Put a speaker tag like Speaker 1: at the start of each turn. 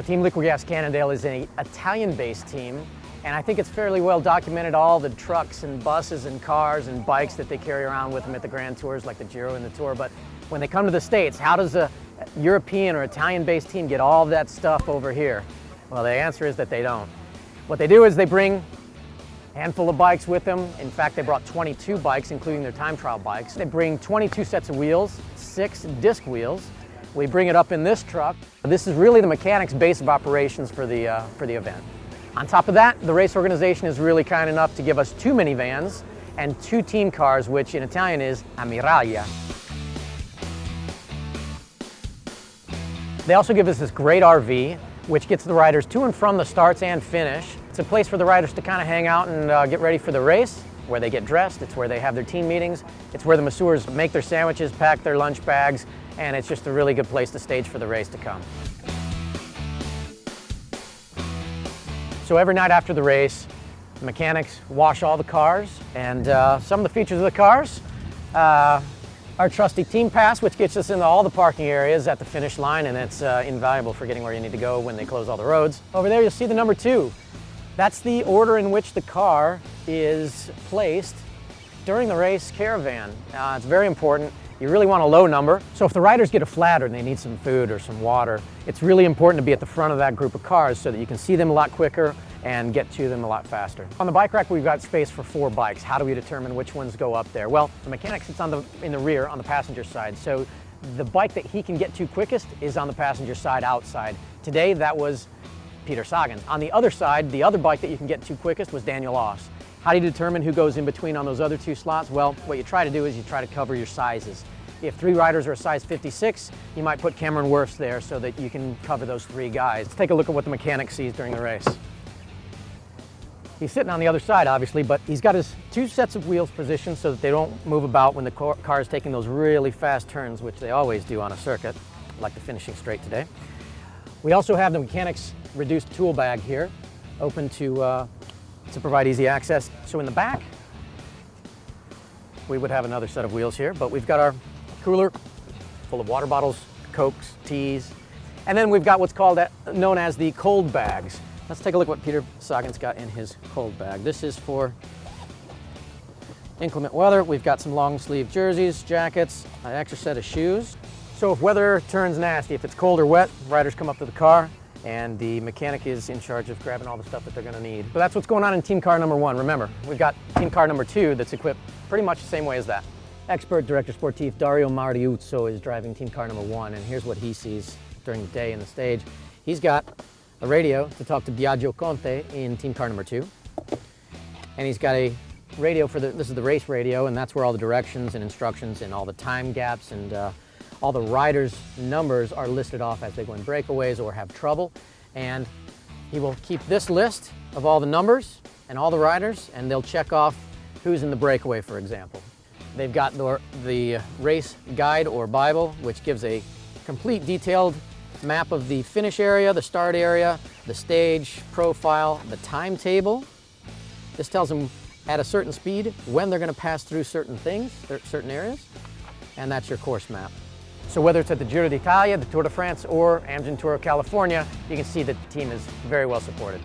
Speaker 1: Team Liquigas-Cannondale is an Italian-based team, and I think it's fairly well documented, all the trucks and buses and cars and bikes that they carry around with them at the Grand Tours, like the Giro and the Tour. But when they come to the States, how does a European or Italian-based team get all of that stuff over here? Well, the answer is that they don't. What they do is they bring a handful of bikes with them. In fact, they brought 22 bikes, including their time trial bikes. They bring 22 sets of wheels, 6 disc wheels. We bring it up in this truck. This is really the mechanics' base of operations for the event. On top of that, the race organization is really kind enough to give us 2 minivans and 2 team cars, which in Italian is ammiraglia. They also give us this great RV, which gets the riders to and from the starts and finish. It's a place for the riders to kind of hang out and get ready for the race, where they get dressed. It's where they have their team meetings. It's where the masseurs make their sandwiches, pack their lunch bags, and it's just a really good place to stage for the race to come. So every night after the race, the mechanics wash all the cars, and some of the features of the cars, our trusty team pass, which gets us into all the parking areas at the finish line, and it's invaluable for getting where you need to go when they close all the roads. Over there you'll see the number 2. That's the order in which the car is placed during the race caravan. It's very important. You really want a low number. So if the riders get a flat or they need some food or some water, it's really important to be at the front of that group of cars so that you can see them a lot quicker and get to them a lot faster. On the bike rack, we've got space for 4 bikes. How do we determine which ones go up there? Well, the mechanic sits in the rear on the passenger side. So the bike that he can get to quickest is on the passenger side outside. Today, that was Peter Sagan. On the other side, the other bike that you can get to quickest was Daniel Oss. How do you determine who goes in between on those other 2 slots? Well, what you try to do is you try to cover your sizes. If 3 riders are a size 56, you might put Cameron Worths there so that you can cover those 3 guys. Let's take a look at what the mechanic sees during the race. He's sitting on the other side, obviously, but he's got his 2 sets of wheels positioned so that they don't move about when the car is taking those really fast turns, which they always do on a circuit, like the finishing straight today. We also have the mechanic's reduced tool bag here, open to provide easy access. So in the back, we would have another set of wheels here, but we've got our cooler full of water bottles, Cokes, teas, and then we've got what's known as the cold bags. Let's take a look at what Peter Sagan's got in his cold bag. This is for inclement weather. We've got some long sleeve jerseys, jackets, an extra set of shoes. So if weather turns nasty, if it's cold or wet, riders come up to the car and the mechanic is in charge of grabbing all the stuff that they're going to need. So that's what's going on in team car number 1. Remember, we've got team car number 2 that's equipped pretty much the same way as that. Expert director sportif Dario Mariuzzo is driving team car number 1, and here's what he sees during the day in the stage. He's got a radio to talk to Biagio Conte in team car number 2, and he's got a radio for this is the race radio, and that's where all the directions and instructions and all the time gaps and all the riders' numbers are listed off as they go in breakaways or have trouble. And he will keep this list of all the numbers and all the riders, and they'll check off who's in the breakaway, for example. They've got the race guide or Bible, which gives a complete detailed map of the finish area, the start area, the stage profile, the timetable. This tells them at a certain speed when they're going to pass through certain things, certain areas, and that's your course map. So whether it's at the Giro d'Italia, the Tour de France, or Amgen Tour of California, you can see that the team is very well supported.